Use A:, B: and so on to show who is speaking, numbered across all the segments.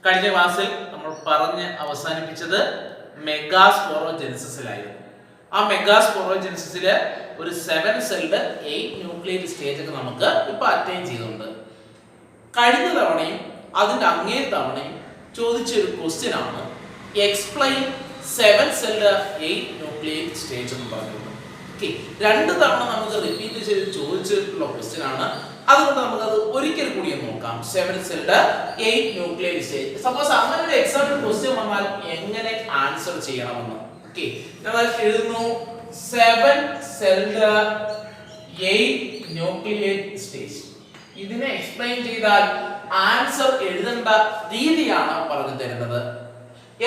A: കഴിഞ്ഞ ക്ലാസ്സിൽ നമ്മൾ പറഞ്ഞ് അവസാനിപ്പിച്ചത് മെഗാസ്പോറോജെനിസിസിലായിരുന്നു. ആ മെഗാസ്പോറോജെനിസിസിൽ ഒരു 7 സെൽഡ് 8 ന്യൂക്ലിയർ സ്റ്റേജ് ഒക്കെ നമുക്ക് ഇപ്പോൾ അറ്റൈൻ ചെയ്തിട്ടുണ്ട്. കഴിഞ്ഞ തവണയും അതിൻ്റെ അങ്ങേ തവണയും ചോദിച്ചൊരു ക്വസ്റ്റ്യൻ ആണ് എക്സ്പ്ലെയിൻ 7 സെൽഡ് 8 ന്യൂക്ലിയർ സ്റ്റേജ് എന്ന് പറഞ്ഞത്. ഓക്കെ, 2 തവണ നമുക്ക് റിപ്പീറ്റ് ചെയ്ത് ചോദിച്ചിട്ടുള്ള ക്വസ്റ്റ്യൻ ആണ്. അതുകൊണ്ട് നമുക്കത് ഒരിക്കൽ കൂടി നോക്കാം. 7 സെൽഡ് 8 ന്യൂക്ലിയർ സ്റ്റേജ്. സപ്പോസ് അങ്ങനെ ഒരു എക്സാമിന് ക്വസ്റ്റ്യൻ വന്നാൽ എങ്ങനെ ആൻസർ ചെയ്യണമെന്ന്. ഓക്കെ, ഞാൻ എഴുതുന്നു 7 സെൽഡ് 8 ന്യൂക്ലിയർ സ്റ്റേജ്. ഇതിനെ എക്സ്പ്ലെയിൻ ചെയ്താൽ ആൻസർ എഴുതേണ്ട രീതിയാണ് പറഞ്ഞു തരുന്നത്.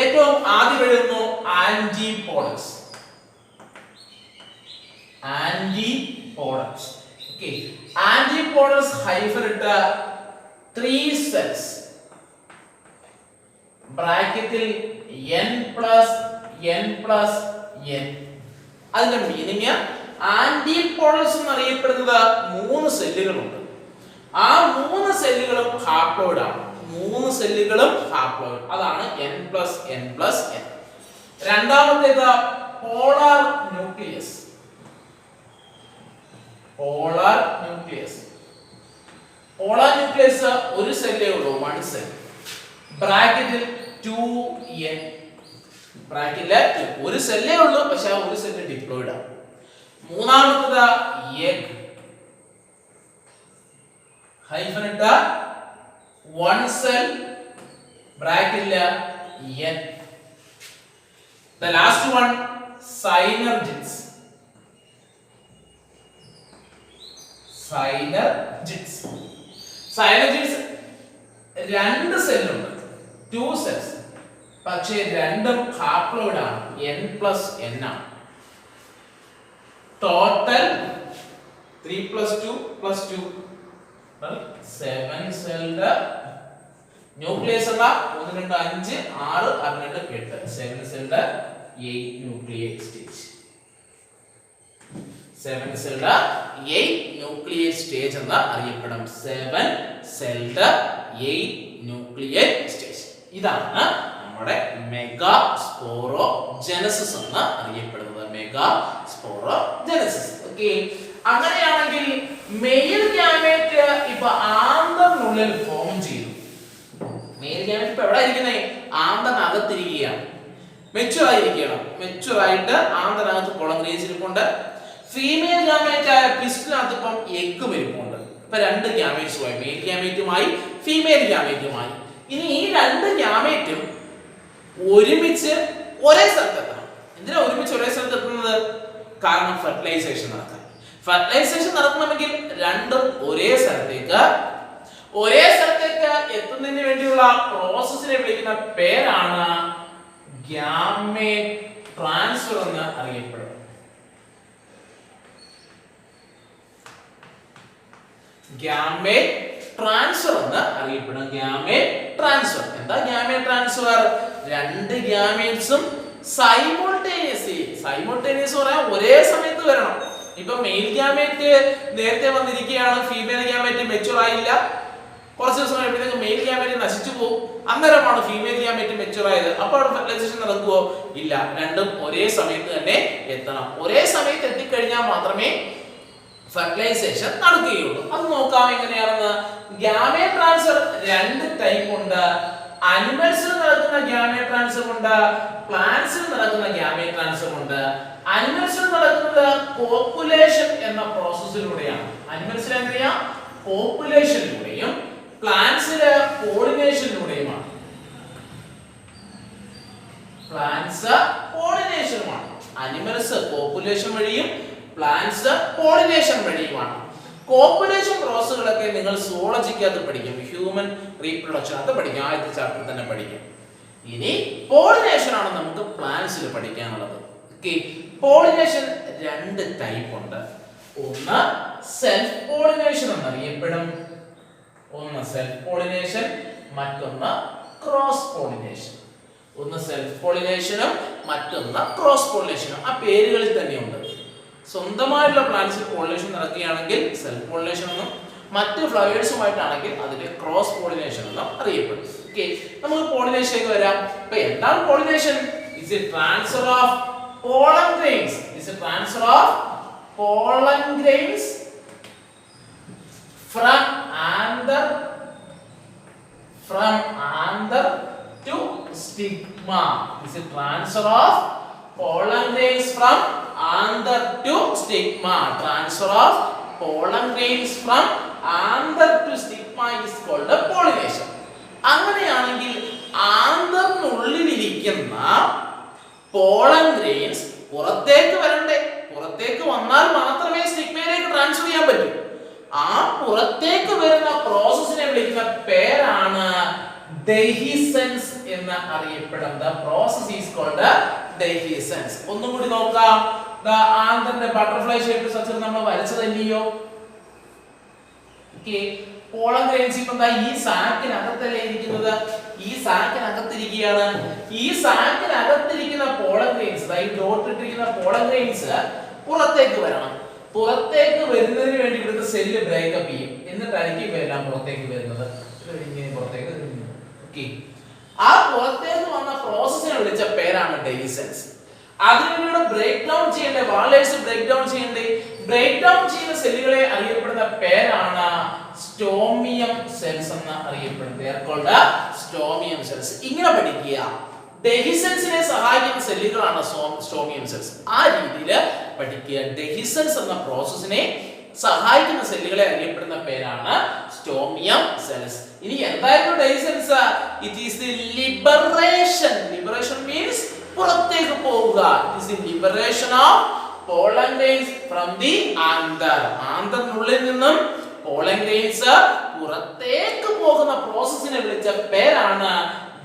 A: ഏറ്റവും ആദ്യം എഴുതുന്നു ആന്റിപോഡസ്. ആന്റിപോഡസ്. ഓക്കെ, ആന്റിപോഡസ് ഹൈഫൻ ഇട്ട് 3 സെൽസ് ബ്രാക്കറ്റിൽ n plus n plus n. അതിന്റെ മീനിങ് ആന്റിപോഡസ് എന്നറിയപ്പെടുന്നത് 3 സെല്ലുകളുണ്ട്. ആ 3 സെല്ലുകളും ഹാപ്ലോയിഡ് ആണ്. 3 സെല്ലുകളും ഹാപ്ലോയിഡ്. അതാണ് n plus n plus n. രണ്ടാമത്തേത് polar nucleus. Polar nucleus. Polar nucleus ഒരു സെല്ലേ ഉള്ളൂ, 1 സെൽ. ബ്രാക്കറ്റിൽ 2n. ബ്രാക്കറ്റിൽ ഒരു സെല്ലേ ഉള്ളൂ, പക്ഷെ ആ ഒരു സെല്ല് ഡിപ്ലോയിഡ് ആണ്. മൂന്നാമത്തേത് എഗ്. ഹൈഫൻ ഇട്ട 1 സെൽ ബ്രാക്കറ്റിൽ n. The last one synergids. Synergids. Synergids 2 സെല്ലുണ്ട്, 2 cells. പക്ഷേ രണ്ടും ഹാപ്ലോയിഡ് ആണ്, n പ്ലസ് n ആണ്. Total 3 plus 2 plus 2 7 celled nucleus ഉള്ള 1 2 5 6 6 2 8 7 celled 8 nuclear stage. 7 celled 8 nuclear stage എന്ന് അറിയപ്പെടും. 7 സെൽഡ് 8 ന്യൂക്ലിയർ സ്റ്റേജ്. ഇതാണ് നമ്മുടെ മെഗാസ്പോറോജെനസിസ് എന്ന് അറിയപ്പെടുന്നത്. മെഗാസ്പോറോജെനസിസ്. ഓക്കേ, അങ്ങനെയാണെങ്കിൽ മെയിൽ ഗാമേറ്റ് ഇപ്പൊ ആന്തറിനുള്ളിൽ ഫോം ചെയ്തു. മെയിൽ ഗാമേറ്റ് ഇപ്പൊ എവിടെ ഇരിക്കുന്നേ? ആന്തറിനകത്തിരിക്കുകയാണ്. മെച്ചുവർ ആയിരിക്കണം. മെച്ചുവർ ആയിട്ട് ആന്തറിനകത്ത് കൊളംഗ്രീസ് ഇരിപ്പുണ്ട്. ഫീമെയിൽ ഗാമേറ്റ് ആയ പിസ്റ്റിനകത്ത് ഇപ്പം എഗ് ഇരിപ്പുണ്ട്. ഇപ്പൊ 2 ഗാമേറ്റ്സുമായി, മെയിൽ ഗാമേറ്റുമായി ഫീമെയിൽ ഗാമേറ്റുമായി. ഇനി ഈ 2 ഗാമേറ്റും ഒരുമിച്ച് ഒരേ സ്ഥലത്ത് എത്തണം. എന്തിനാ ഒരുമിച്ച് ഒരേ സ്ഥലത്ത് എത്തുന്നത്? കാരണം ഫെർട്ടിലൈസേഷൻ നടക്കാൻ. ഫെർട്ടിലൈസേഷൻ നടക്കണമെങ്കിൽ രണ്ടും ഒരേ സ്ഥലത്തേക്ക് എത്തുന്നതിന് വേണ്ടിയുള്ള പ്രോസസ്സിനെ വിളിക്കുന്ന പേരാണ് ഗാമേറ്റ് ട്രാൻസ്ഫർ എന്ന് അറിയപ്പെടുന്നത്. ഗാമേറ്റ് ട്രാൻസ്ഫർ എന്ന് അറിയപ്പെടുന്നത്. Gamete transfer. എന്താ ഗാമേറ്റ് ട്രാൻസ്ഫർ? 2 ഗാമേറ്റ്സും സൈമൾട്ടേനിയസ് പറയാൻ ഒരേ സമയത്ത് വരണം. ഇപ്പൊ മെയിൽ ഗാമേറ്റ് നേരത്തെ വന്നിരിക്കുകയാണ്, ഫീമെയിൽ ഗാമേറ്റ് മെച്ചുവർ ആയില്ല, കുറച്ച് ദിവസം കഴിയുമ്പോഴത്തേക്ക് മെയിൽ ഗാമേറ്റ് നശിച്ചു പോകും. അന്നേരമാണ് ഫീമെയിൽ ഗാമേറ്റ് മെച്ചുവർ ആയത്. അപ്പോൾ ഫെർട്ടിലൈസേഷൻ നടക്കുവോ? ഇല്ല. രണ്ടും ഒരേ സമയത്ത് തന്നെ എത്തണം. ഒരേ സമയത്ത് എത്തിക്കഴിഞ്ഞാൽ മാത്രമേ ഫെർട്ടിലൈസേഷൻ നടക്കുകയുള്ളൂ. അത് നോക്കാം എങ്ങനെയാണെന്ന്. ഗാമേറ്റ് ട്രാൻസ്ഫർ 2 ടൈപ്പ് ഉണ്ട്. അനിമൽസിൽ നടക്കുന്ന ഗാമേറ്റ് ട്രാൻസ്ഫർ ഉണ്ട്, പ്ലാന്റ്സിൽ നടക്കുന്ന ഗാമേറ്റ് ട്രാൻസ്ഫർ ഉണ്ട്. അനിമൽസിൽ നടക്കുന്നത് കോപ്പുലേഷൻ എന്ന പ്രോസസ്സിലൂടെയാണ്. അനിമൽസിൽ എങ്ങനെയാ? കോപ്പുലേഷനിലൂടെയും പ്ലാന്റ്സില് പോളിനേഷനിലൂടെയുമാണ്. പ്ലാന്റ്സ് പോളിനേഷനുമാണ്. അനിമൽസ് കോപ്പുലേഷൻ വഴിയും പ്ലാന്റ്സ് പോളിനേഷൻ വഴിയുമാണ്. കോപ്പുലേഷൻ പ്രോസസ്സുകളൊക്കെ നിങ്ങൾ സുവോളജിക്കകത്ത് പഠിക്കും. ഹ്യൂമൻ റീപ്രൊഡക്ഷൻ അത് പഠിക്കും, ആദ്യത്തെ ചാപ്റ്റർ തന്നെ പഠിക്കും. ഇനി പോളിനേഷൻ ആണ് നമുക്ക് പ്ലാന്റ്സിൽ പഠിക്കാനുള്ളത്. ഓക്കേ, പോളിനേഷൻ 2 ടൈപ്പ് ഉണ്ട്. ഒന്ന് സെൽഫ് പോളിനേഷൻ എന്നറിയപ്പെടും. ഒന്ന് സെൽഫ് പോളിനേഷൻ, മറ്റൊന്ന് ക്രോസ് പോളിനേഷൻ. ഒന്ന് സെൽഫ് പോളിനേഷനും മറ്റൊന്ന് ക്രോസ് പോളിനേഷനും. ആ പേരുകളിൽ തന്നെയുണ്ട്. സ്വന്തമായിട്ടുള്ള പ്ലാന്റ്സിൽ പോളിനേഷൻ നടക്കുകയാണെങ്കിൽ സെൽഫ് പോളിനേഷൻ എന്നും, മറ്റ് ഫ്ലവേഴ്സുമായിട്ടാണെങ്കിൽ അതിന്റെ ക്രോസ് പോളിനേഷൻ എന്നും അറിയപ്പെടും. ഓക്കേ, നമുക്ക് പോളിനേഷനിലേക്ക് വരാം. അപ്പോൾ എന്താണ് pollination? Is A transfer of pollen grains. Is a transfer of pollen grains from anther to stigma. Is a transfer of pollen grains from anther to stigma. Transfer of pollen grains from anther to stigma is called a pollination. അങ്ങനെയാണെങ്കിൽ ആന്തറിനുള്ളിലിരിക്കുന്ന pollen grains പുറത്തേക്ക് വരണ്ടേ? പുറത്തേക്ക് വന്നാൽ മാത്രമേ സ്റ്റിഗ്മയിലേക്ക് transfer ചെയ്യാൻ പറ്റൂ. ആ പുറത്തേക്ക് വരുന്ന പ്രോസസ്സിനെ വിളിക്കുന്ന പേരാണ് ഡെഹിസൻസ് എന്ന് അറിയപ്പെടുന്നത്. The process is called dehiscence. ഒന്നും കൂടി നോക്കാം. ആന്തറിന്റെ ബട്ടർഫ്ലൈ ഷേപ്പ് സ്ട്രക്ചർ നമ്മൾ വരച്ചതല്ലയോ? ഓക്കേ, പോളൻ ഗ്രെയിൻസ് ഇപ്പം ഈ സാക്കിനകത്തല്ലേ ഇരിക്കുന്നത്? ഈ സാക്കിനകത്തിരിക്കുകയാണ്. ഈ സാക്കിനകത്തിരിക്കുന്ന പോളൻ ഗ്രെയിൻസ്, ഈ ഡോട്ട് ഇട്ടിരിക്കുന്ന പോളൻ ഗ്രെയിൻസ് പുറത്തേക്ക് വരണം. പുറത്തേക്ക് വരുന്നതിന് വേണ്ടി ഇവിടുത്തെ സെല്ല് ബ്രേക്കപ്പ് ചെയ്യും. എന്നിട്ടായിരിക്കും ഇവയെല്ലാം പുറത്തേക്ക് വരുന്നത്. ഇങ്ങനെ പുറത്തേക്ക് വരുന്നത്. ഓക്കേ, ആ പുറത്തേക്ക് വന്ന പ്രോസസ്സിനെ വിളിച്ച പേരാണ് ഡെഹിസൻസ്. അതിലൂടെ ബ്രേക്ക് ഡൗൺ ചെയ്യേണ്ട വാളേഴ്സ് ബ്രേക്ക് ഡൗൺ ചെയ്യേണ്ടേ? ബ്രേക്ക് ഡൗൺ ചെയ്യുന്ന സെല്ലുകളെ അറിയപ്പെടുന്ന പേരാണ് സ്റ്റോമിയം സെൽസ് എന്ന് അറിയപ്പെടുന്നത്. സ്റ്റോമിയം സെൽസ്. ഇങ്ങനെ പഠിക്കുക. ഡെഹിസൻസിനെ സഹായിക്കുന്ന സെല്ലുകളാണ് സ്റ്റോമിയം സെൽസ്. ആ രീതിയിൽ പഠിക്കുക. ഡെഹിസൻസ് എന്ന പ്രോസസ്സിനെ സഹായിക്കുന്ന സെല്ലുകളെ അറിയപ്പെടുന്ന പേരാണ് സ്റ്റോമിയം സെൽസ്. ഇനി എന്തായിരുന്നു dehiscence? It is the liberation. Liberation means പുറത്തേക്ക് പോവുക. It is the liberation of pollen grains from the anther. ആന്തറിനുള്ളിൽ നിന്നും pollen grains പുറത്തേക്ക് പോകുന്ന പ്രോസസ്സിനെ വിളിച്ച പേരാണ്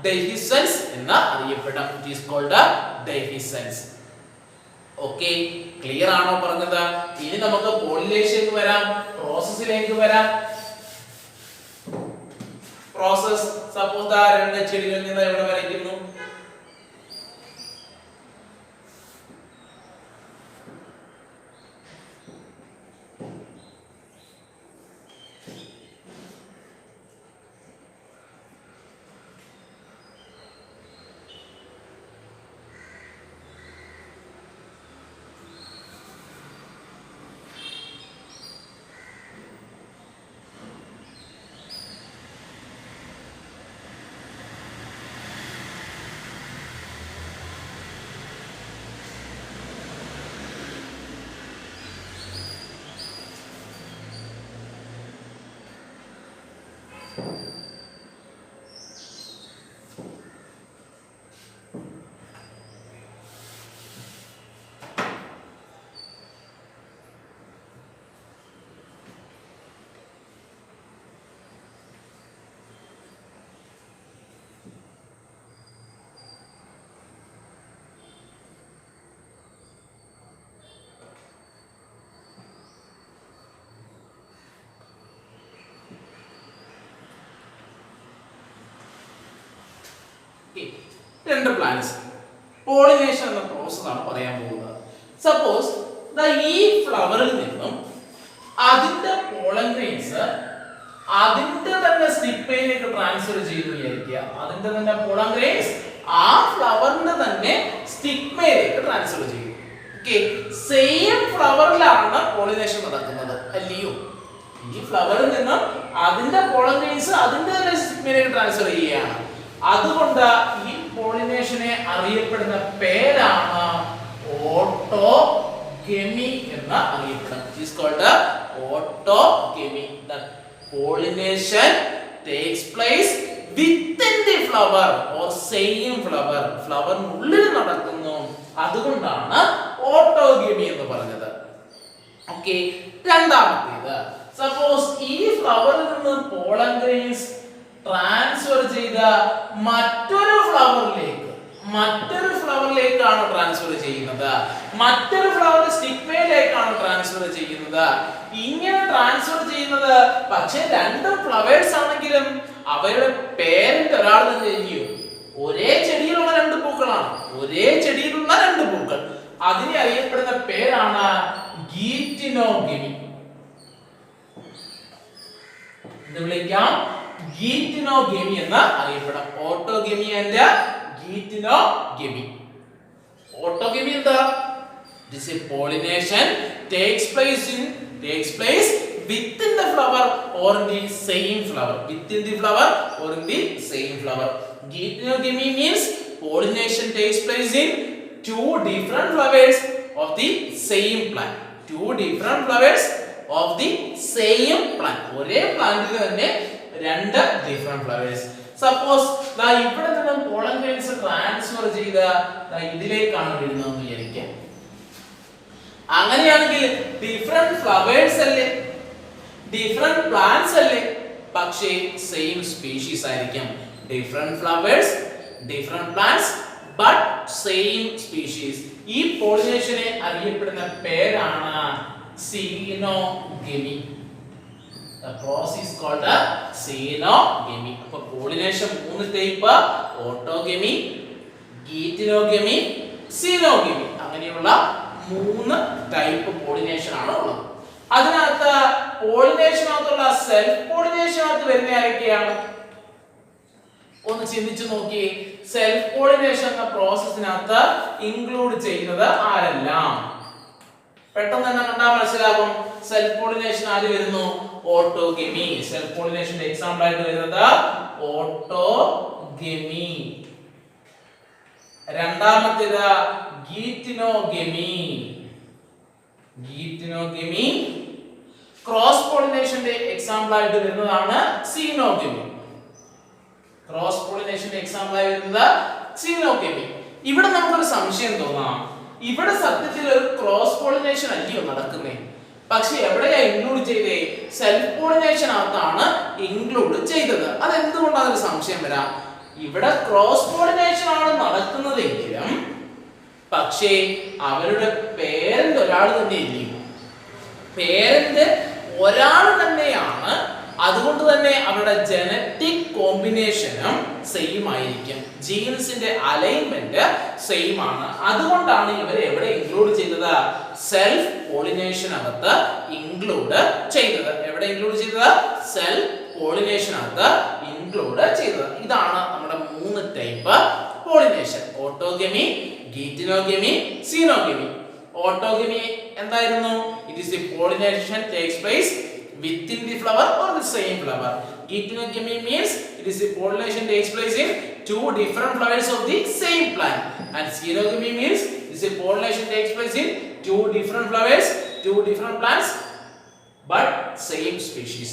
A: dehiscence എന്ന് അറിയപ്പെടും. It is called dehiscence. Okay, clear ആണോ പറഞ്ഞത്? ഇനി നമുക്ക് പോളിനേഷനിലേക്ക് വരാം, പ്രോസസ്സിലേക്ക് വരാം. പ്രോസസ് സപ്പോസ് രണ്ട് ചെടികളിൽ നിന്ന് എവിടെ വരയ്ക്കുന്നു? രണ്ട് പ്ലാന്റ്സ് പോളിനേഷൻ എന്ന പ്രോസസ് ആണ് പറയാൻ പോകുന്നത്. സപ്പോസ് ഈ ഫ്ലവറിൽ നിന്നും അതിന്റെ പോളൻ ഗ്രെയിൻസ് അതിന്റെ തന്നെ സ്റ്റിഗ്മയിലേക്ക് ട്രാൻസ്ഫർ ചെയ്തു വിചാരിക്കുക. അതിന്റെ തന്നെ പോളൻ ഗ്രെയിൻസ് ആ ഫ്ലവറിന്റെ തന്നെ സ്റ്റിഗ്മയിലേക്ക് ട്രാൻസ്ഫർ ചെയ്യും. ഓക്കേ, സെയിം ഫ്ലവറിലാണ് പോളിനേഷൻ നടക്കുന്നത് അല്ലയോ? ഈ ഫ്ലവറിൽ നിന്നും അതിന്റെ പോളൻ ഗ്രെയിൻസ് അതിന്റെ തന്നെ സ്റ്റിഗ്മയിലേക്ക് ട്രാൻസ്ഫർ ചെയ്യുകയാണ്. അതുകൊണ്ട് ഈ പോളിനേഷനെ അറിയപ്പെടുന്ന പേരാണ് ഓട്ടോഗെമി എന്ന് അറിയപ്പെടുന്നത്. It is called autogamy. The pollination takes place within the flower or same flower. ഫ്ലവറിനുള്ളിൽ നടക്കുന്നു. അതുകൊണ്ടാണ് ഓട്ടോഗെമി എന്ന് പറഞ്ഞത്. ഓക്കേ, രണ്ടാമത്തേത് സപ്പോസ് ഈ ഫ്ലവറിൽ നിന്ന് പോളൻ ഗ്രെയിൻസ് ട്രാൻസ്ഫർ ചെയ്ത മറ്റൊരു ഫ്ലവറിലേക്കാണ് ട്രാൻസ്ഫർ ചെയ്യുന്നത്. മറ്റൊരു ഫ്ലവർ സ്റ്റിഗ്മയിലേക്കാണ് ട്രാൻസ്ഫർ ചെയ്യുന്നത്. ഇങ്ങനെ ട്രാൻസ്ഫർ ചെയ്യുന്നത് പക്ഷേ രണ്ടും ഫ്ലവേഴ്സ് ആണെങ്കിലും അവരുടെ പേരന്റ് ഒരാൾ തന്നെ ചെയ്യും. ഒരേ ചെടിയിലുള്ള രണ്ട് പൂക്കളാണ്. അതിനെ അറിയപ്പെടുന്ന പേരാണ് ഗീറ്റിനോഗെമി. എന്ത് വിളിക്കാം? ഗീറ്റിനോഗെമി എന്ന് അറിയപ്പെടും. ഓട്ടോഗെമി ആൻഡ് ഗീറ്റിനോഗെമി. ഓട്ടോഗെമി എന്താ? It is a pollination takes place within the flower or in the same flower. Within the flower or in the same flower. Geitonogamy means pollination takes place in two different flowers of the same plant. Two different flowers of the same plant. ഒരേ പ്ലാന്റിൽ തന്നെ രണ്ട് different flowers. Suppose ദാ ഇവിടെ നിന്ന് pollen grains transfer ചെയ്ത ഇതിലേക്കാണ് വരുന്നതെന്ന് വിചാരിക്കുക. അങ്ങനെയാണെങ്കിൽ ഡിഫറെന്റ് ഫ്ലവേഴ്സ് അല്ലേ, ഡിഫറെന്റ് പ്ലാന്റ്സ് അല്ലേ, പക്ഷേ സെയിം സ്പീഷീസ് ആയിരിക്കും. Different flowers, different plants, but same species. ഈ പോളിനേഷനെ അറിയപ്പെടുന്ന പേരാണ് സീനോഗെമി. The process is called സീനോഗെമി. അപ്പോൾ പോളിനേഷൻ മൂന്ന് ടൈപ്പ്: ഓട്ടോഗെമി, ഗീറ്റിനോഗെമി, സീനോഗെമി. അങ്ങനെയുള്ള മൂന്ന് ടൈപ്പ് പോളിനേഷൻ ആണ് ഉള്ളത്. അതിനകത്ത് പോളിനേഷനകത്തുള്ള സെൽഫ് പോളിനേഷനകത്ത് വരുന്ന ആരൊക്കെയാണ്? ഒന്ന് ചിന്തിച്ചു നോക്കി. സെൽഫ് പോളിനേഷൻ എന്ന പ്രോസസ്സിനകത്ത് ഇൻക്ലൂഡ് ചെയ്യുന്നത് ആരെല്ലാം? പെട്ടെന്ന് തന്നെ കണ്ടാൽ മനസ്സിലാകും. സെൽഫ് പോളിനേഷൻ ആര് വരുന്നു? ഓട്ടോഗെമി. സെൽഫ് പോളിനേഷന്റെ എക്സാമ്പിൾ ആയിട്ട് വരുന്നത് ഓട്ടോഗെമി. രണ്ടാമത്തേത് ഗീറ്റിനോഗെമി. ഗീറ്റിനോഗെമി. ക്രോസ് പോളിനേഷന്റെ എക്സാമ്പിൾ ആയിട്ട് വരുന്നതാണ് സീനോഗെമി. ക്രോസ് പോളിനേഷന്റെ എക്സാമ്പിൾ ആയി വരുന്നത് സീനോഗെമി. ഇവിടെ നമുക്കൊരു സംശയം തോന്നാം. ഇവിടെ സത്യത്തിൽ ഒരു ക്രോസ് പോളിനേഷൻ അല്ലയോ നടക്കുന്നേ? പക്ഷെ എവിടെയാ ഇൻക്ലൂഡ് ചെയ്തേ? സെൽഫ് പോളിനേഷൻ അകത്താണ് ഇൻക്ലൂഡ് ചെയ്തത്. അതെന്തുകൊണ്ടാണ് ഒരു സംശയം വരാം? ഇവിടെ ക്രോസ് പോളിനേഷൻ ആണ് നടക്കുന്നതെങ്കിലും പക്ഷേ അവരുടെ പേരന്റ് ഒരാൾ തന്നെ ഇല്ലേ? പേരന്റ് ഒരാൾ തന്നെയാണ്. അതുകൊണ്ട് തന്നെ അവരുടെ ജനറ്റിക് കോമ്പിനേഷനും സെയിം ആയിരിക്കും. ജീൻസിന്റെ അലൈൻമെന്റ് സെയിം ആണ്. അതുകൊണ്ടാണ് ഇവരെ എവിടെ ഇൻക്ലൂഡ് ചെയ്തത്? സെൽഫ് പോളിനേഷൻ അകത്ത് ഇൻക്ലൂഡ് ചെയ്തത്. എവിടെ ഇൻക്ലൂഡ് ചെയ്തത്? സെൽഫ് പോളിനേഷൻ അകത്ത് ഇൻക്ലൂഡ് ചെയ്തത്. ഇതാണ് നമ്മുടെ മൂന്ന് ടൈപ്പ് പോളിനേഷൻ: ഓട്ടോഗെമി, ഗീറ്റിനോഗെമി, സീനോഗെമി. ഓട്ടോഗെമി എന്തായിരുന്നു? It is the pollination takes place within the flower or the same flower. Geitonogamy means it is the pollination takes place in two different flowers of the same plant. And xenogamy means it is the pollination takes place in two different flowers, two different plants, but same species.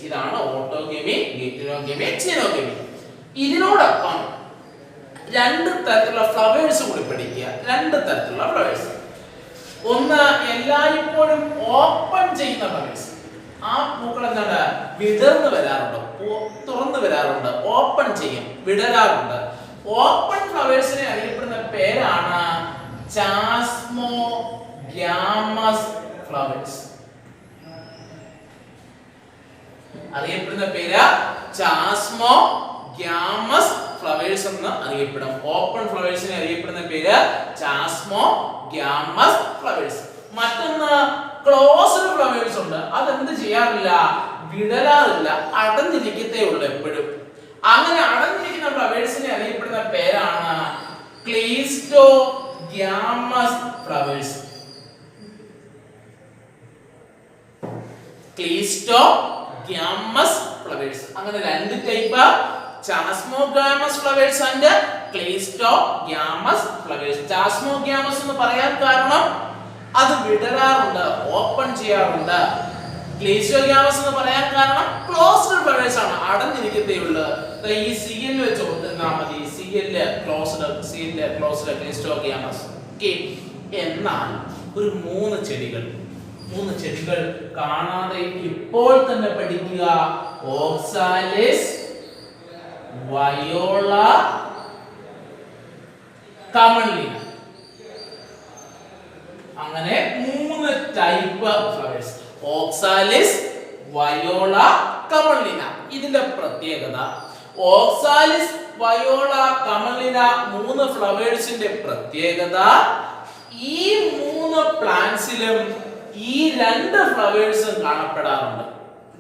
A: ഇതാണ് ഓട്ടോഗെമി, ഗീറ്റിനോഗെമി, xenogamy. ഇതിനോടൊപ്പം രണ്ട് തരത്തിലുള്ള flowers കൂടി പഠിക്കുക. രണ്ട് തരത്തിലുള്ള flowers. ഒന്ന് എല്ലായ്പ്പോഴും ഓപ്പൺ ചെയ്യുന്ന ഫ്ലവേഴ്സ്. ആ പൂക്കൾ എന്താണ്? വിടർന്നു വരാറുണ്ട്, തുറന്നു വരാറുണ്ട്, ഓപ്പൺ ചെയ്യും, വിടരാറുണ്ട്. ഓപ്പൺ ഫ്ലവേഴ്സിനെ അറിയപ്പെടുന്ന പേരാണ് ചാസ്മോഗ്യാമസ് ഫ്ലവേഴ്സ്. അറിയപ്പെടുന്ന പേര് ചാസ്മോഗ്യാമസ് ഫ്ലവേഴ്സ് എന്ന് അറിയപ്പെടും. ഓപ്പൺ ഫ്ലവേഴ്സിനെ അറിയപ്പെടുന്ന പേര് ചാസ്മോഗ്യാമസ് ഫ്ലവേഴ്സ്. മറ്റൊന്ന് ക്ലോസ്ഡ് ഫ്ലവേഴ്സ് ഉണ്ട്. അതെന്ത് ചെയ്യാറില്ല? വിടരാറില്ല, അടഞ്ഞിരിക്കത്തേ ഉള്ളൂ എപ്പോഴും. അങ്ങനെ അടഞ്ഞിരിക്കുന്ന ഫ്ലവേഴ്സിനെ അറിയപ്പെടുന്ന പേരാണ് ക്ലീസ്റ്റോഗ്യാമസ് ഫ്ലവേഴ്സ്. Cleistogamous flowers. അങ്ങനെ രണ്ട് type: chasmogamous flowers and cleistogamous flowers. Chasmogamous എന്ന് പറയാൻ കാരണം അത് വിടരാറുണ്ട്, ഓപ്പൺ ചെയ്യാറുണ്ട്. ക്ലീസ്റ്റോഗ്യാമസ് എന്ന് പറയാൻ കാരണം ക്ലോസ്ഡ് ഫ്ലവേഴ്സ് ആണ്, അടഞ്ഞിരിക്കത്തേ ഉള്ളൂ. ഈ CL വെച്ച് ഓർത്താൽ മതി. CL closed, cleistogamous. എന്നാൽ ഒരു മൂന്ന് ചെടികൾ കാണാതെ ഇപ്പോൾ തന്നെ പഠിക്കുക: ഓക്സാലിസ്, വയോള, കമൺലിന. അങ്ങനെ മൂന്ന് ടൈപ്പ് ഫ്ലവേഴ്സ്: ഓക്സാലിസ്, വയോള, കമൺലിന. ഇതിന്റെ പ്രത്യേകത, ഓക്സാലിസ്, വയോള, കമൺലിന മൂന്ന് ഫ്ലവേഴ്സിന്റെ പ്രത്യേകത, ഈ മൂന്ന് പ്ലാന്റ്സിലും ഈ രണ്ട് ഫ്ലവേഴ്സും കാണപ്പെടാറുണ്ട്.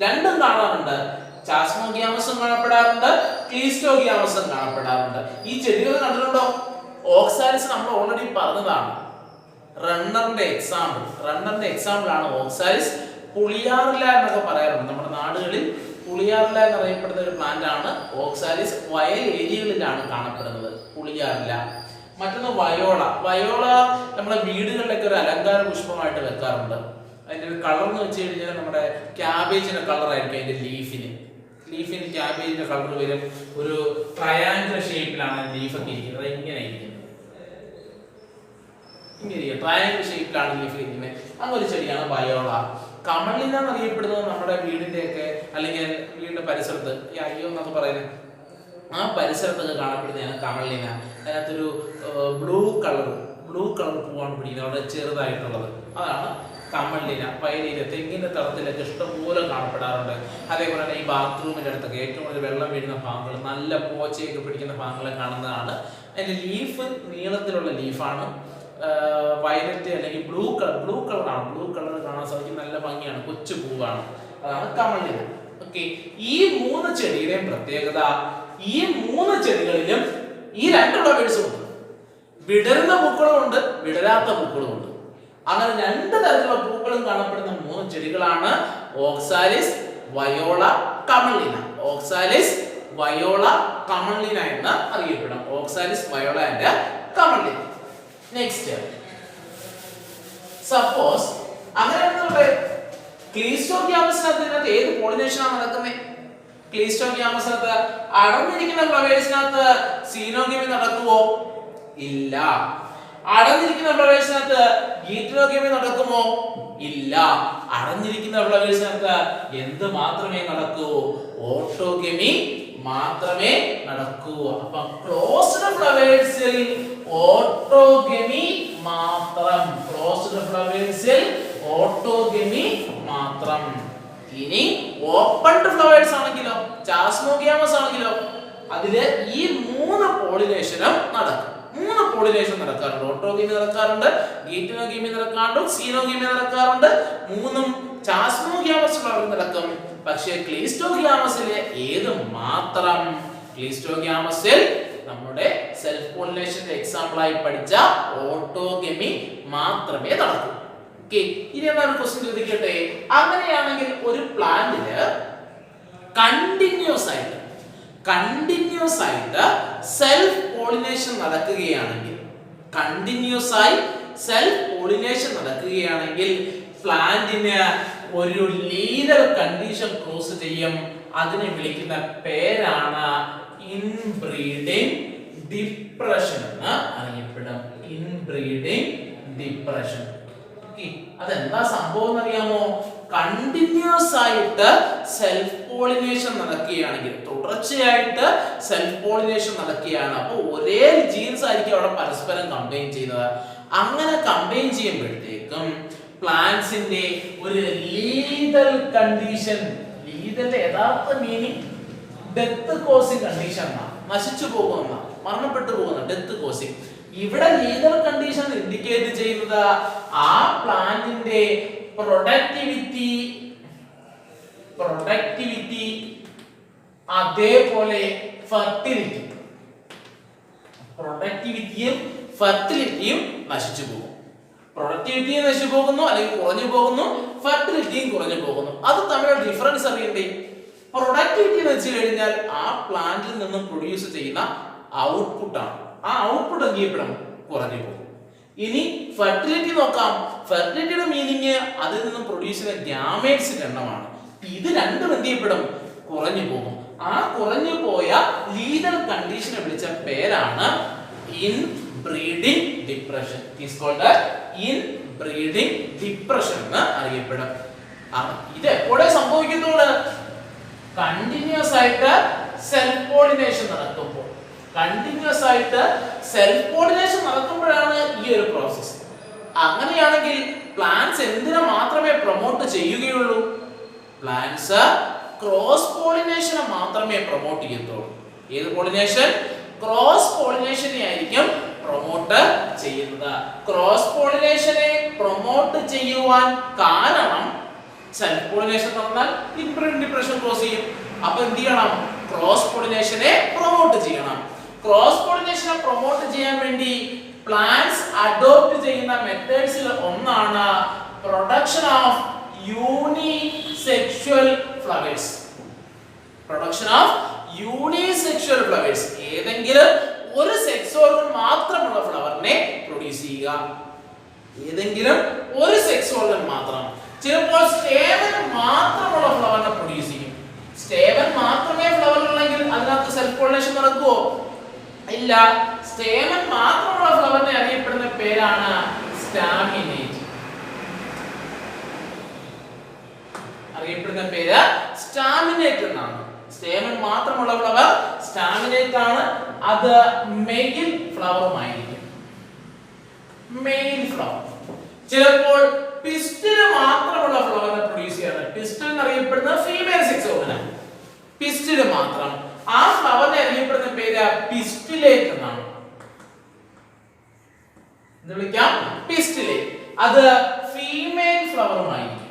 A: രണ്ടും കാണാറുണ്ട്. ചാസ്മോഗ്യാമസും കാണപ്പെടാറുണ്ട്, ക്ലീസ്റ്റോഗ്യാമസും കാണപ്പെടാറുണ്ട്. ഈ ചെടികൾ കണ്ടിട്ടുണ്ടോ? ഓക്സാലിസ് നമ്മൾ ഓൾറെഡി പറഞ്ഞതാണ്. റണ്ണറിന്റെ എക്സാമ്പിൾ ആണ് ഓക്സാലിസ്. പുളിയാറില എന്നൊക്കെ പറയാറുണ്ട്. നമ്മുടെ നാടുകളിൽ പുളിയാറില എന്നറിയപ്പെടുന്ന ഒരു പ്ലാന്റ് ആണ് ഓക്സാലിസ്. വയൽ ഏരിയകളിലാണ് കാണപ്പെടുന്നത് പുളിയാറില. മറ്റൊന്ന് വയോള നമ്മുടെ വീടുകളിലൊക്കെ ഒരു അലങ്കാര പുഷ്പമായിട്ട് വെക്കാറുണ്ട്. അതിന്റെ ഒരു കളർ എന്ന് വെച്ച് കഴിഞ്ഞാൽ നമ്മുടെ ക്യാബേജിന്റെ കളർ ആയിരിക്കും. അതിന്റെ ലീഫിന് ക്യാബേജിന്റെ കളർ വരും. ഒരു ട്രയാങ്കിൾ ഷേപ്പിലാണ് ലീഫൊക്കെ ഇരിക്കുന്നത്. ഇങ്ങനെ ഇരിക്കുന്നത്, ട്രയാങ്കിൾ ഷേപ്പിലാണ് ലീഫ് ഇരിക്കുന്നത്. അങ്ങനെ ചെടിയാണ് വയോള. കമളിന എന്നറിയപ്പെടുന്നത് നമ്മുടെ വീടിന്റെയൊക്കെ അല്ലെങ്കിൽ വീടിന്റെ പരിസരത്ത് ഈ അയ്യോ എന്നൊക്കെ പറയുന്നത് ആ പരിസരത്തൊക്കെ കാണപ്പെടുന്നതാണ് കമളിന. അതിനകത്തൊരു ബ്ലൂ കളർ പൂവാണ് പിടിക്കുന്നത്, അവിടെ ചെറുതായിട്ടുള്ളത്. അതാണ് കമളിന. വയലിൽ തെങ്ങിന്റെ തളത്തിലൊക്കെ ഇഷ്ടംപോലെ കാണപ്പെടാറുണ്ട്. അതേപോലെ തന്നെ ഈ ബാത്റൂമിന്റെ അടുത്തൊക്കെ ഏറ്റവും കൂടുതൽ വെള്ളം വീഴുന്ന ഭാഗങ്ങൾ, നല്ല പോച്ചയൊക്കെ പിടിക്കുന്ന ഭാഗങ്ങളെ കാണുന്നതാണ്. അതിന്റെ ലീഫ് നീളത്തിലുള്ള ലീഫാണ്. വയലറ്റ് അല്ലെങ്കിൽ ബ്ലൂ കളറാണ്. ബ്ലൂ കളർ കാണാൻ സാധിക്കും. നല്ല ഭംഗിയാണ്, കൊച്ചു പൂവാണ്. അതാണ് കമളിന. ഓക്കെ, ഈ 3 ചെടിയുടെയും പ്രത്യേകത, ഈ 3 ചെടികളിലും ഈ 2 ഫ്ലവേഴ്സും ഉണ്ട്. വിടരുന്ന പൂക്കളും ഉണ്ട്, വിടരാത്ത പൂക്കളും ഉണ്ട്. അങ്ങനെ 2 തരത്തിലുള്ള പൂക്കളും കാണപ്പെടുന്ന 3 ചെടികളാണ് Oxalis, Viola, Commelina. Oxalis, Viola, Commelina എന്ന് അറിയപ്പെടും. Oxalis, Viola and Commelina. Next, suppose അങ്ങനെ ക്ലീസ്റ്റോഗ്യാമസിനകത്ത് ഏത് പോളിനേഷൻ ആണ് നടക്കുന്നത്? ക്ലീസ്റ്റോഗ്യാമസിനകത്ത് അടഞ്ഞിരിക്കുന്ന ഫ്ലവേഴ്സിനകത്ത് സീനോഗമി നടക്കുമോ? ഇല്ല. അടഞ്ഞിരിക്കുന്ന ഫ്ലവേഴ്സിനകത്ത് ഗീറ്റനോഗമി നടക്കുമോ? ഇല്ല. അടഞ്ഞിരിക്കുന്ന ഫ്ലവേഴ്സിനകത്ത് എന്ത് മാത്രമേ നടക്കൂ? ഓട്ടോഗമി മാത്രമേ നടക്കൂ. അപ്പൊ ക്ലോസ്ഡ് ഫ്ലവേഴ്സിൽ ഓട്ടോഗമി മാത്രം. ഇനി ഓപ്പൺഡ് ഫ്ലവേഴ്സ് ആണെങ്കിലോ, ചാസ്മോഗ്യാമസ് ആണെങ്കിലോ, അതില് ഈ 3 പോളിനേഷനും നടക്കും. 3 പോളിനേഷൻ നടക്കാറുണ്ട്. ഓട്ടോഗമി നടക്കാറുണ്ട്, ഗീറ്റനോഗമി നടക്കാറുണ്ട്, സീനോഗമി നടക്കാറുണ്ട്. 3ഉം ചാസ്മോഗ്യാമസ് ഫ്ലവറിൽ നടക്കും. പക്ഷേ ക്ലീസ്റ്റോഗ്യാമസിലെ ഏത് മാത്രം? ക്ലീസ്റ്റോഗ്യാമസിൽ നമ്മുടെ സെൽഫ് പോളിനേഷന്റെ എക്സാമ്പിൾ ആയി പഠിച്ച ഓട്ടോഗമി മാത്രമേ നടക്കൂ. ഓക്കേ, ഇനി എന്താണ് ക്വസ്റ്റ്യൻ ചോദിക്കട്ടെ? അങ്ങനെയാണെങ്കിൽ ഒരു പ്ലാന്റില് കണ്ടിന്യൂസ് ആയിട്ട് സെൽഫ് പോളിനേഷൻ നടക്കുകയാണെങ്കിൽ പ്ലാന്റിന് ഒരു ലീതൽ കണ്ടീഷൻ ക്രോസ് ചെയ്യും. അതിനെ വിളിക്കുന്ന പേരാണ് ഇൻബ്രീഡിംഗ് ഡിപ്രഷൻ എന്ന് അറിയപ്പെടും. Inbreeding depression. അതെന്താ സംഭവം എന്നറിയാമോ? കണ്ടിന്യൂസ് ആയിട്ട് സെൽഫ് പോളിനേഷൻ നടക്കുകയാണെങ്കിൽ, തുടർച്ചയായിട്ട് സെൽഫ് പോളിനേഷൻ നടക്കുകയാണ്. അപ്പോൾ ഒരേ ജീൻസ് ആയിരിക്കും അവിടെ പരസ്പരം കമ്പൈൻ ചെയ്യുന്നത്. അങ്ങനെ കമ്പൈൻ ചെയ്യുമ്പോഴത്തേക്കും പ്ലാന്റ്സിന്റെ ഒരു ലീതൽ കണ്ടീഷൻ, ലീതലിന്റെ യഥാർത്ഥ മീനിങ് ഡെത്ത് കോസിംഗ് കണ്ടീഷൻ, നശിച്ചു പോകുന്ന, മരണപ്പെട്ടു പോകുന്ന ഡെത്ത് കോസിംഗ്. ഇവിടെ ലീതൽ കണ്ടീഷൻ ഇൻഡിക്കേറ്റ് ചെയ്യുന്നത് ആ പ്ലാന്റിന്റെ പ്രൊഡക്ടിവിറ്റി അതേപോലെ ഫെർട്ടിലിറ്റിയും നശിച്ചു പോകും. പ്രൊഡക്ടിവിറ്റിയും നശിച്ചു പോകുന്നു, അല്ലെങ്കിൽ കുറഞ്ഞു പോകുന്നു, ഫെർട്ടിലിറ്റിയും കുറഞ്ഞു പോകുന്നു. അത് തമ്മിലുള്ള ഡിഫറൻസ് അറിയണ്ടേ? പ്രൊഡക്ടിവിറ്റി എന്ന് വെച്ച് കഴിഞ്ഞാൽ ആ പ്ലാന്റിൽ നിന്നും പ്രൊഡ്യൂസ് ചെയ്യുന്ന ഔട്ട്പുട്ട് ആണ്. ആ ഔട്ട്പുട്ട് എന്ത് ചെയ്യപ്പെടും? കുറഞ്ഞു പോകും. ഇനി ഫെർട്ടിലിറ്റി നോക്കാം. ഫെർട്ടിലിറ്റിയുടെ മീനിങ് അതിൽ നിന്നും പ്രൊഡ്യൂസ് ചെയ്യുന്ന ഗ്യാമേറ്റ്സിന്റെ എണ്ണമാണ്. ഇത് രണ്ടും എന്ത് ചെയ്യപ്പെടും? കുറഞ്ഞു പോകും. ആ കുറഞ്ഞു പോയ ലീതൽ കണ്ടീഷനെ വിളിച്ച പേരാണ് inbreeding depression. Is called inbreeding depression എന്ന് അറിയപ്പെടും. ഇത് എപ്പോഴേ സംഭവിക്കുന്നുണ്ട്? കണ്ടിന്യൂസ് ആയിട്ട് സെൽഫ് പോളിനേഷൻ നടക്കുമ്പോൾ. നടക്കുമ്പോഴാണ് ഈ ഒരു പ്രോസസ്. അങ്ങനെയാണെങ്കിൽ പ്ലാന്റ്സ് എന്തിനെ മാത്രമേ പ്രൊമോട്ട് ചെയ്യുകയുള്ളൂ? പ്ലാന്റ്സ് ക്രോസ് പോളിനേഷനെ മാത്രമേ പ്രൊമോട്ട് ചെയ്യത്തുള്ളൂ. ഏത് പോളിനേഷൻ? ക്രോസ് പോളിനേഷനെ ആയിരിക്കും പ്രൊമോട്ട് ചെയ്യുന്നത്. ക്രോസ് പോളിനേഷനെ പ്രൊമോട്ട് ചെയ്യുവാൻ കാരണം സെൽഫ് പോളിനേഷൻ നടന്നാൽ ഇംപ്രിന്റ് ഡിപ്രഷൻ ക്രോസ് ചെയ്യും. അപ്പൊ എന്ത് ചെയ്യണം? ക്രോസ് പോളിനേഷനെ പ്രൊമോട്ട് ചെയ്യണം. ക്രോസ് പോളിനേഷനെ പ്രൊമോട്ട് ചെയ്യാൻ വേണ്ടി പ്ലാന്റ്സ് അഡോപ്റ്റ് ചെയ്യുന്ന മെത്തേഡ്സിൽ ഒന്നാണ് production of unisexual flowers. Production of unisexual flowers, ഏതെങ്കിലും ഒരു സെക്സ് ഓർഗൻ മാത്രമുള്ള ഫ്ലവറിനെ പ്രൊഡ്യൂസ് ചെയ്യുക. ഏതെങ്കിലും ഒരു സെക്സ് ഓർഗൻ മാത്രം. ചിലപ്പോൾ സ്റ്റേമൻ മാത്രമുള്ള ഫ്ലവറിനെ പ്രൊഡ്യൂസ് ചെയ്യും. സ്റ്റേമൻ മാത്രമേ ഫ്ലവർ ഉള്ളെങ്കിൽ അതിനകത്ത് സെൽഫ് പോളിനേഷൻ നടക്കുമോ? ഇല്ല. സ്റ്റേമൻ മാത്രമുള്ള ഫ്ലവറിനെ അറിയപ്പെടുന്ന പേരാണ് സ്റ്റാമിനേറ്റ്. അറിയപ്പെടുന്ന പേര് സ്റ്റാമിനേറ്റ് എന്നാണ്. സ്റ്റേമൻ മാത്രമുള്ള ഫ്ലവർ സ്റ്റാമിനേറ്റ് ആണ്. അത് മെയിൽ ഫ്ലവറുമായിരിക്കും. Male flower. ചിലപ്പോൾ പിസ്റ്റൽ മാത്രമുള്ള ഫ്ലവറിനെ പ്രൊഡ്യൂസ് ചെയ്യാണ്. പിസ്റ്റൽ എന്നറിയപ്പെടുന്ന ഫീമെയിൽ സെക്സ് ഓർഗനാണ്. പിസ്റ്റൽ മാത്രം. ആ ഫ്ലവറിനെ അറിയപ്പെടുന്ന പേര് പിസ്റ്റുലേറ്റ് എന്നാണ്. എന്ത് വിളിക്കാം? പിസ്റ്റുലേറ്റ്. അത് ഫീമെയിൽ ഫ്ലവറുമായിരിക്കും.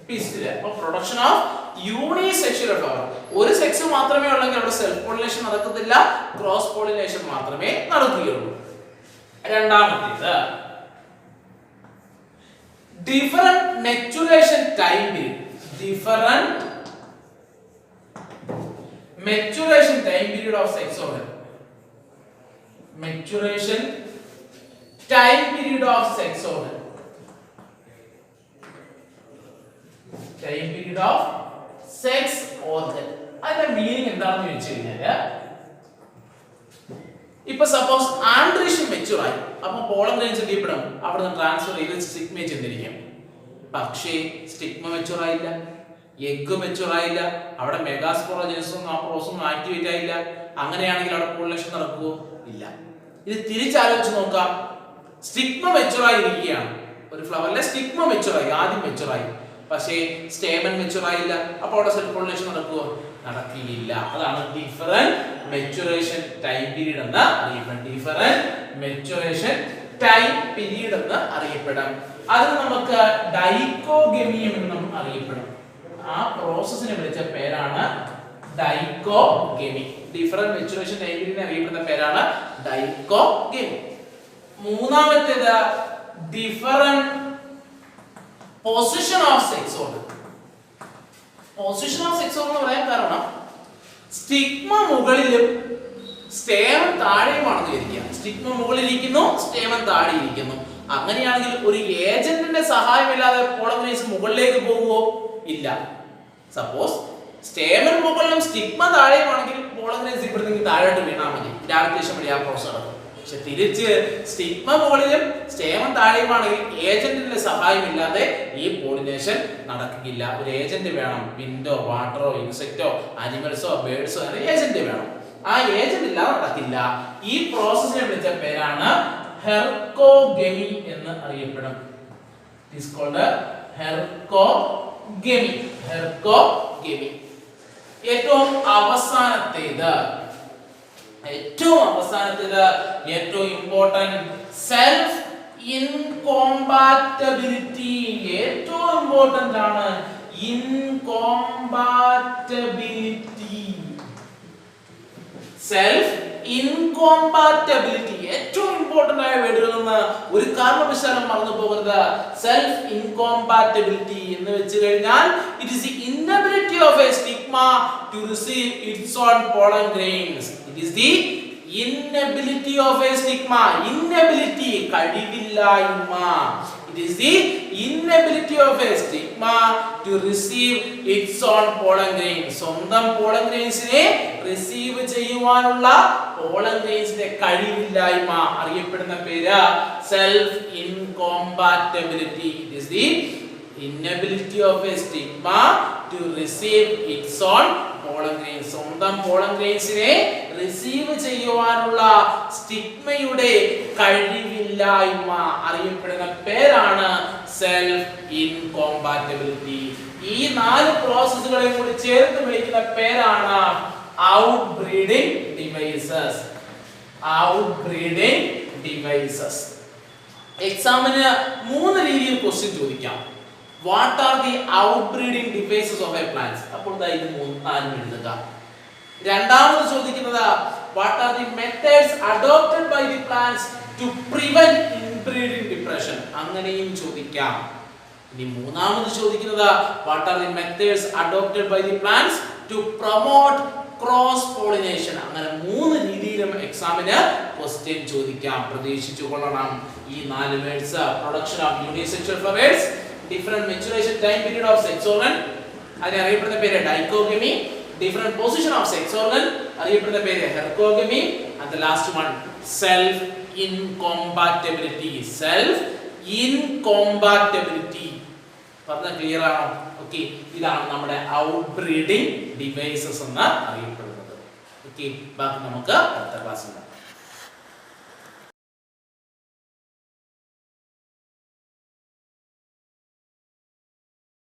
A: പിസ്റ്റുല. അപ്പോൾ പ്രൊഡക്ഷൻ ഓഫ് യൂണിസെക്ഷൽ ഫ്ലവർ. ഒരു സെക്സ് മാത്രമേ ഉള്ളെങ്കിൽ അവിടെ സെൽഫ് പോളിനേഷൻ നടക്കത്തില്ല, ക്രോസ് പോളിനേഷൻ മാത്രമേ നടക്കുകയുള്ളൂ. രണ്ടാമത്തേത് different maturation time period. Different maturation time period of sex organ. Maturation time period of sex organ. Time period of sex organ. അതിന്റെ meaning എന്താണെന്ന് ചോദിച്ചു കഴിഞ്ഞാല്, ഇപ്പൊ സപ്പോസ് ആൻഡ്രീഷ്യം മെച്ചുർ ആയി, അപ്പൊ പോളൻ ഗ്രെയിൻസ് എന്ത് ചെയ്യപ്പെടും? അവിടുന്ന് ട്രാൻസ്ഫർ ചെയ്ത് സ്റ്റിഗ്മ ചെന്നിരിക്കും. പക്ഷേ സ്റ്റിഗ്മ മെച്ചുർ ആയില്ല, എഗ് മെച്ചുർ ആയില്ല, അവിടെ മെഗാസ്പോറോജനസും ആ പ്രോസസും ആക്ടിവേറ്റ് ആയില്ല. അങ്ങനെയാണെങ്കിൽ അവിടെ പോളിനേഷൻ നടക്കുമോ? ഇല്ല. ഇത് തിരിച്ചാലോചിച്ച് നോക്കാം. സ്റ്റിഗ്മ മെച്ചുർ ആയി ഇരിക്കുകയാണ്. ഒരു ഫ്ലവറിലെ സ്റ്റിഗ്മ മെച്ചുർ ആയി, ആദ്യം മെച്ചുർ ആയി, പക്ഷേ സ്റ്റേമൻ മെച്ചുർ ആയില്ല. അപ്പോൾ അവിടെ സെൽഫ് പോളിനേഷൻ നടക്കുമോ? നടക്കില്ല. അതാണ് ഡിഫറെന്റ് മെച്ചുറേഷൻ ടൈം പീരീഡ് എന്ന് അറിയപ്പെടുന്നത്. ഡിഫറെന്റ് മെച്ചുറേഷൻ ടൈം പീരീഡ് എന്ന് അറിയപ്പെടും. അത് നമുക്ക് ഡൈക്കോഗെമിയം എന്നും അറിയപ്പെടും. ആ പ്രോസസ്സിനെ വിളിച്ച പേരാണ് ഡൈക്കോഗെമി. ഡിഫറെന്റ് മെച്ചുറേഷൻ ടൈം പീരീഡിനെ അറിയപ്പെടുന്ന പേരാണ് ഡൈക്കോഗെമി. മൂന്നാമത്തേത് different position of sex organ. Position of sex organ എന്ന് പറയാൻ കാരണം സ്റ്റിഗ്മ മുകളിലും സ്റ്റേമൻ താഴെയുമാണെന്ന് വിചാരിക്കുക. സ്റ്റിഗ്മ മുകളിൽ ഇരിക്കുന്നു, സ്റ്റേമൻ താഴെ ഇരിക്കുന്നു. അങ്ങനെയാണെങ്കിൽ ഒരു ഏജന്റിന്റെ സഹായമില്ലാതെ പോളൻ ഗ്രെയിൻസ് മുകളിലേക്ക് പോകുമോ? ഇല്ല. സപ്പോസ് സ്റ്റേമൻ മുകളിലും സ്റ്റിഗ്മ താഴെയുമാണെങ്കിൽ പോളൻ ഗ്രെയിൻസ് ഇവിടുന്ന് താഴോട്ട് വീണാൽ മതി, ഗ്രാവിറ്റേഷൻ വഴി ആ പ്രോസസ് നടക്കും. പക്ഷെ തിരിച്ച് സ്റ്റിഗ്മ മുകളിലും സ്റ്റേമൻ താഴെയുമാണെങ്കിൽ ഏജന്റിന്റെ സഹായമില്ലാതെ ഈ പോളിനേഷൻ നടക്കില്ല. ഒരു ഏജന്റ് വേണം. വിൻഡോ, വാട്ടറോ, ഇൻസെക്റ്റോ, അനിമൽസോ, ബേർഡ്സോ അങ്ങനെ ഏജന്റ് വേണം. ആ ഏജന്റ് ഇല്ലാതെ നടക്കില്ല. ഈ പ്രോസസ്സിനെ വിളിച്ച പേരാണ് ഹെർക്കോഗെമി എന്ന് അറിയപ്പെടും. It is called herkogamy. Herkogamy. ഏറ്റവും അവസാനത്തേത് ഏറ്റവും ഇമ്പോർട്ടന്റ് സെൽഫ് ഇൻകോമ്പാറ്റബിലിറ്റി. ഏറ്റവും ഇമ്പോർട്ടന്റ് ആണ് ഇൻകോമ്പാറ്റബിലിറ്റി. സെൽഫ് ഇൻകോമ്പാറ്റബിലിറ്റി ഏറ്റവും ഇമ്പോർട്ടന്റ് ആയ വേർഡുകളിൽ നിന്ന് ഒരു കാരണവശാലും മറന്നു പോകരുത്. സെൽഫ് ഇൻകോമ്പാറ്റബിലിറ്റി എന്ന് വെച്ച് കഴിഞ്ഞാൽ it is the inability of a stigma to receive its own pollen grains. It is the inability of a stigma. Inability, കഴിവില്ലായ്മ. It is the inability of a stigma to receive its own pollen grains. സ്വന്തം pollen grainsനെ receive ചെയ്യുവാനുള്ള pollen grainsന്റെ കഴിവില്ലായ്മ അറിയപ്പെടുന്ന പേര് self incompatibility. It is the inability of a stigma to receive its own pollen grains. സ്വന്തം pollen grainsനെ receive ചെയ്യുവാനുള്ള സ്റ്റിഗ്മയുടെ കഴിവില്ലായ്മ അറിയപ്പെടുന്ന പേരാണ് self incompatibility. ഈ 4 പ്രോസസ്സുകളെ കൂടി ചേർത്ത് വിളിക്കുന്ന പേരാണ് outbreeding devices. Outbreeding devices. എക്സാമിന് 3 രീതിയിൽ ക്വസ്റ്റ്യൻ ചോദിക്കാം. What are the outbreeding devices of a plant? അപ്പോൾ ദാ ഇത് 4 എഴുതുക. രണ്ടാമത് ചോദിക്കുന്നത് what are the methods adopted by the plants to prevent inbreeding depression? അങ്ങനെയും ചോദിക്കാം. ഇനി മൂന്നാമത് ചോദിക്കുന്നത് what are the methods adopted by the plants to promote cross pollination? അങ്ങനെ 3 രീതിയിലും എക്സാമിന് ക്വസ്റ്റ്യൻ ചോദിക്കാം. പ്രതീക്ഷിച്ചു കൊള്ളണം. ഈ 4 words production of unisexual flowers, different maturation time period of sex organ, അതിനെ അറിയപ്പെടുന്ന പേര് dichogamy, different position of sex organ അറിയപ്പെടുന്ന പേര് herkogamy, and the last one self incompatibility. Self incompatibility പറഞ്ഞ ക്ലിയർ ആണോ? ഓക്കെ, ഇതാണ് നമ്മുടെ ഔട്ട്ബ്രീഡിംഗ് ഡിവൈസസ് എന്ന് അറിയപ്പെടുന്നത്. ഓക്കെ, ബാക്കി നമുക്ക് അടുത്ത ക്ലാസ്സിൽ